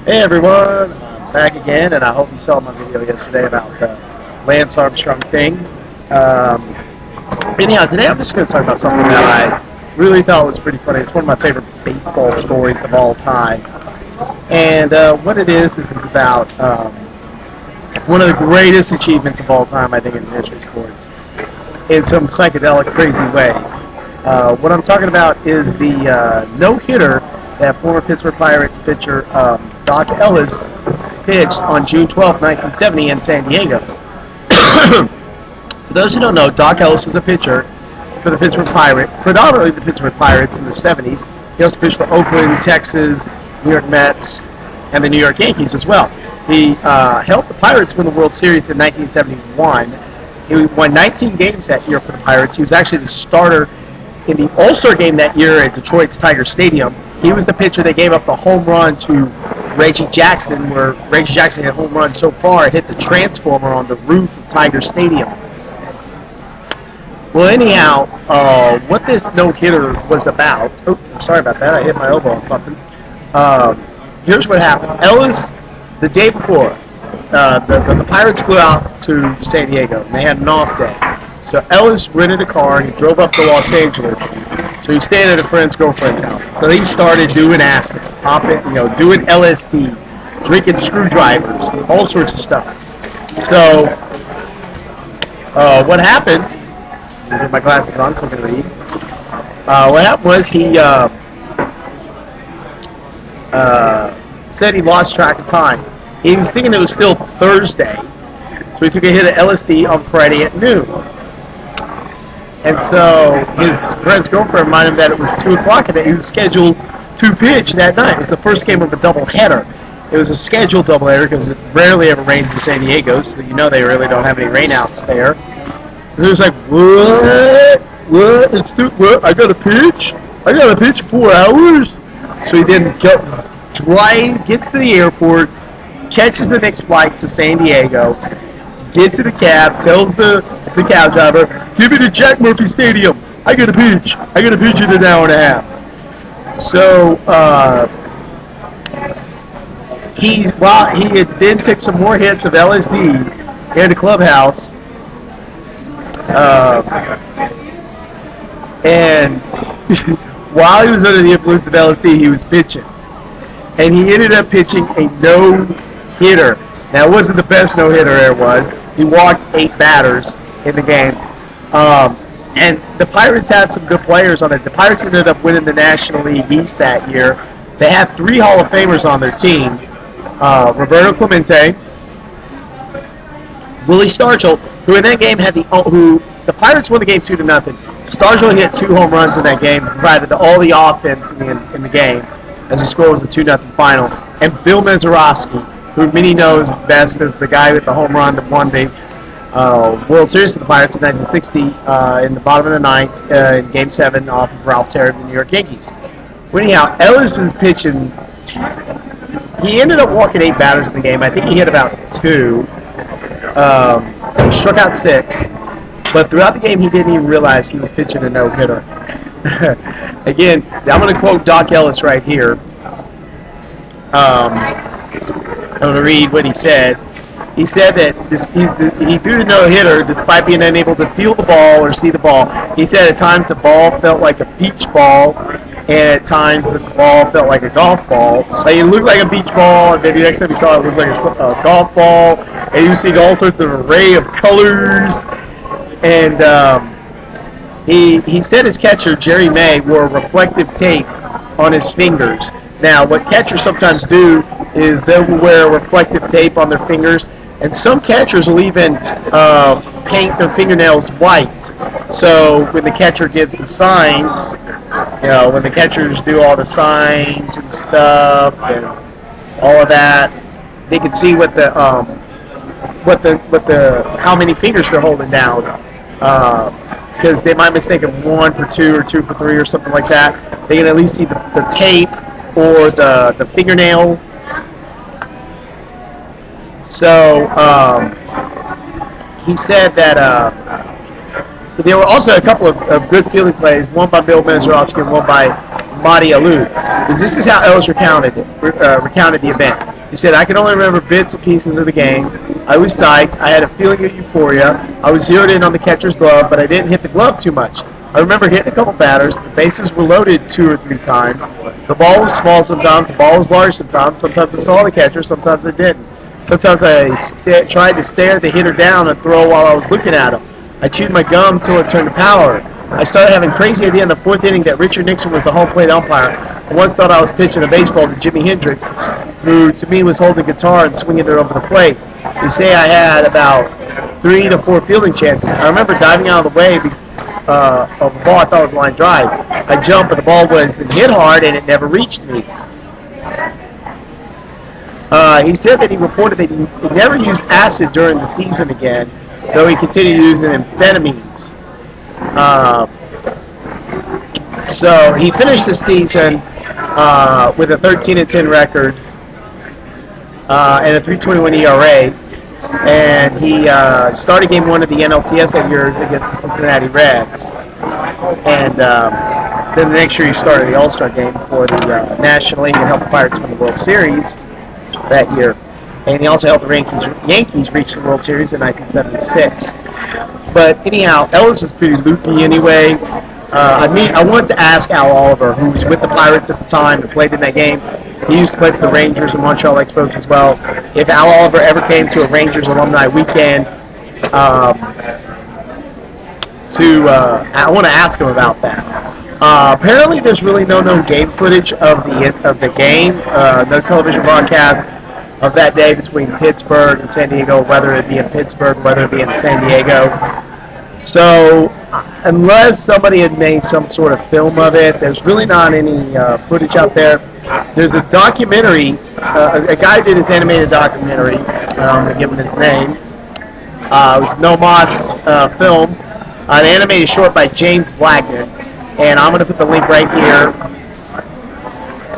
Hey everyone, I'm back again, and I hope you saw my video yesterday about the Lance Armstrong thing. Anyhow, today I'm just going to talk about something that I really thought was pretty funny. It's one of my favorite baseball stories of all time. And what it is it's about one of the greatest achievements of all time, I think, in the history of sports, in some psychedelic, crazy way. What I'm talking about is the no-hitter that former Pittsburgh Pirates pitcher Doc Ellis pitched on June 12, 1970 in San Diego. For those who don't know, Doc Ellis was a pitcher for the Pittsburgh Pirates, predominantly the Pittsburgh Pirates in the 70s. He also pitched for Oakland, Texas, New York Mets, and the New York Yankees as well. He helped the Pirates win the World Series in 1971. He won 19 games that year for the Pirates. He was actually the starter in the All-Star game that year at Detroit's Tiger Stadium. He was the pitcher that gave up the home run to Reggie Jackson, where Reggie Jackson had a home run so far it hit the transformer on the roof of Tiger Stadium. Well, anyhow, what this no-hitter was about... Oh, sorry about that. I hit my elbow on something. Here's what happened. Ellis, the day before, the Pirates flew out to San Diego, and they had an off day. So Ellis rented a car, and he drove up to Los Angeles. So he stayed at a friend's girlfriend's house. So he started doing acid, doing LSD, drinking screwdrivers, all sorts of stuff. So what happened? Let me get my glasses on so I can read. What happened was he said he lost track of time. He was thinking it was still Thursday, so he took a hit of LSD on Friday at noon. And so his friend's girlfriend reminded him that it was 2 o'clock and that he was scheduled to pitch that night. It was the first game of a doubleheader. It was a scheduled doubleheader because it rarely ever rains in San Diego, so they really don't have any rainouts there. So he was like, what? What? I got to pitch? I got to pitch in 4 hours? So he then gets to the airport, catches the next flight to San Diego, gets in a cab, tells the cab driver, give me to Jack Murphy Stadium. I got to pitch. I got to pitch in an hour and a half. So he had then took some more hits of LSD in the clubhouse, and while he was under the influence of LSD, he was pitching. And he ended up pitching a no-hitter. Now, it wasn't the best no-hitter there was. He walked 8 batters in the game. And the Pirates had some good players on it. The Pirates ended up winning the National League East that year. They had 3 Hall of Famers on their team. Roberto Clemente, Willie Stargell, who in that game the Pirates won the game 2-0. Stargell hit 2 home runs in that game, provided all the offense in the game, as the score was a 2-0 final. And Bill Mazeroski, who many knows best as the guy with the home run that won the World Series of the Pirates in 1960 in the bottom of the ninth in Game 7 off of Ralph Terry of the New York Yankees. Well, anyhow, Ellis is pitching. He ended up walking 8 batters in the game. I think he hit about 2. He struck out 6. But throughout the game, he didn't even realize he was pitching a no-hitter. Again, I'm going to quote Doc Ellis right here. I'm going to read what he said. He said that he threw the no-hitter despite being unable to feel the ball or see the ball. He said at times the ball felt like a beach ball, and at times that the ball felt like a golf ball. Like it looked like a beach ball, and maybe next time he saw it, it looked like a golf ball. And he was seeing all sorts of array of colors. And he said his catcher, Jerry May, wore reflective tape on his fingers. Now, what catchers sometimes do is they'll wear reflective tape on their fingers, and some catchers will even paint their fingernails white. So when the catcher gives the signs, when the catchers do all the signs and stuff and all of that, they can see how many fingers they're holding down. Because they might mistake them 1 for 2 or 2 for 3 or something like that. They can at least see the tape or the fingernail. So he said that there were also a couple of good fielding plays, one by Bill Mazeroski and one by Mahdi Alou. This is how Ellis recounted the event. He said, I can only remember bits and pieces of the game. I was psyched. I had a feeling of euphoria. I was zeroed in on the catcher's glove, but I didn't hit the glove too much. I remember hitting a couple batters. The bases were loaded 2 or 3 times. The ball was small sometimes. The ball was large sometimes. Sometimes I saw the catcher. Sometimes I didn't. Sometimes I tried to stare the hitter down and throw while I was looking at him. I chewed my gum until it turned to powder. I started having a crazy idea in the 4th inning that Richard Nixon was the home plate umpire. I once thought I was pitching a baseball to Jimi Hendrix, who to me was holding a guitar and swinging it over the plate. They say I had about 3 to 4 fielding chances. I remember diving out of the way of a ball I thought was a line drive. I jumped, but the ball was hit hard and it never reached me. He said that he reported that he never used acid during the season again, though he continued using amphetamines. So he finished the season with a 13-10 record and a 3.21 ERA, and he started Game 1 of the NLCS that year against the Cincinnati Reds, and then the next year he started the All-Star game for the National League and helped the Pirates win the World Series that year. And he also helped the Yankees reach the World Series in 1976. But anyhow, Ellis was pretty loopy anyway. I wanted to ask Al Oliver, who was with the Pirates at the time and played in that game. He used to play for the Rangers and Montreal Expos as well. If Al Oliver ever came to a Rangers alumni weekend, I want to ask him about that. Apparently, there's really no known game footage of the game. No television broadcast of that day between Pittsburgh and San Diego, whether it be in Pittsburgh, whether it be in San Diego. So, unless somebody had made some sort of film of it, there's really not any footage out there. There's a documentary, a guy did his animated documentary, I'm going to give him his name. It was No Moss Films, an animated short by James Blackman, and I'm going to put the link right here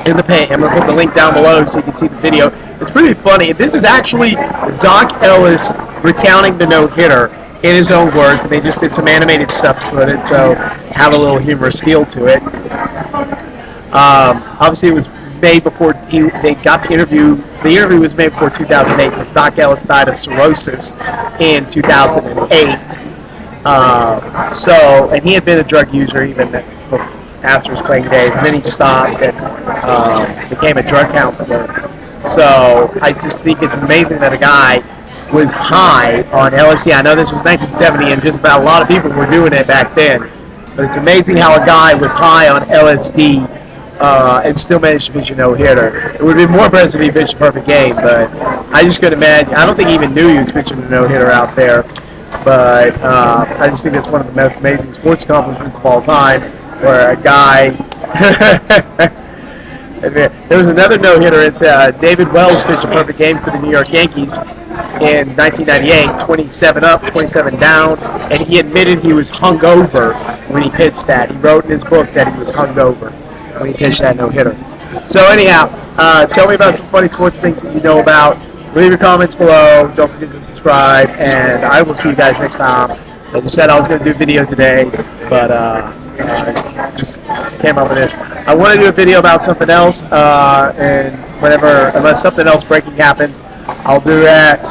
in the page. I'm going to put the link down below so you can see the video. It's pretty funny. This is actually Doc Ellis recounting the no-hitter in his own words, and they just did some animated stuff to put it, so have a little humorous feel to it. Obviously, it was made before they got the interview. The interview was made before 2008 because Doc Ellis died of cirrhosis in 2008. And he had been a drug user even after his playing days, and then he stopped and became a drug counselor. So I just think it's amazing that a guy was high on LSD. I know this was 1970, and just about a lot of people were doing it back then. But it's amazing how a guy was high on LSD and still managed to pitch a no-hitter. It would be more impressive if he pitched a perfect game, but I just couldn't imagine. I don't think he even knew he was pitching a no-hitter out there. But I just think it's one of the most amazing sports accomplishments of all time, where a guy... There was another no-hitter. It's David Wells pitched a perfect game for the New York Yankees in 1998, 27 up, 27 down, and he admitted he was hungover when he pitched that. He wrote in his book that he was hungover when he pitched that no-hitter. So anyhow, tell me about some funny sports things that you know about. Leave your comments below. Don't forget to subscribe, and I will see you guys next time. So I just said I was going to do a video today, but just came up with this. I want to do a video about something else, and unless something else breaking happens, I'll do that.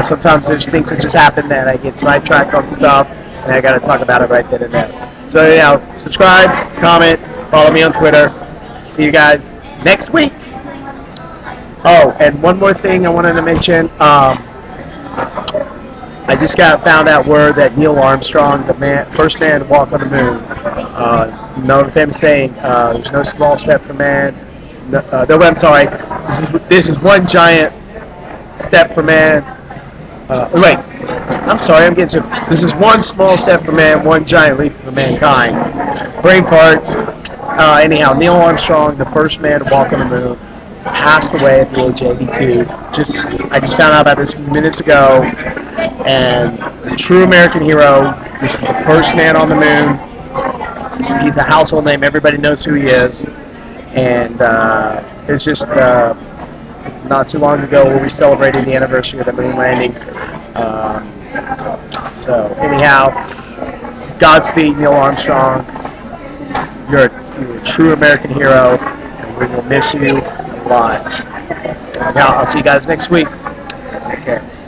Sometimes there's things that just happen that I get sidetracked on stuff, and I got to talk about it right then and there. So anyhow, subscribe, comment, follow me on Twitter. See you guys next week. Oh, and one more thing I wanted to mention. I just found out word that Neil Armstrong, the first man to walk on the moon, you know the famous saying, there's no small step for man. I'm sorry. This is one giant step for man. Wait. I'm sorry. I'm getting some. This is one small step for man, one giant leap for mankind. Brain fart. Anyhow, Neil Armstrong, the first man to walk on the moon, passed away at the age of 82. I just found out about this minutes ago. And a true American hero. This is the first man on the moon. He's a household name. Everybody knows who he is. And it's just not too long ago where we celebrated the anniversary of the moon landing. So anyhow, Godspeed, Neil Armstrong. You're You were a true American hero, and we will miss you a lot. Now, I'll see you guys next week. Take care.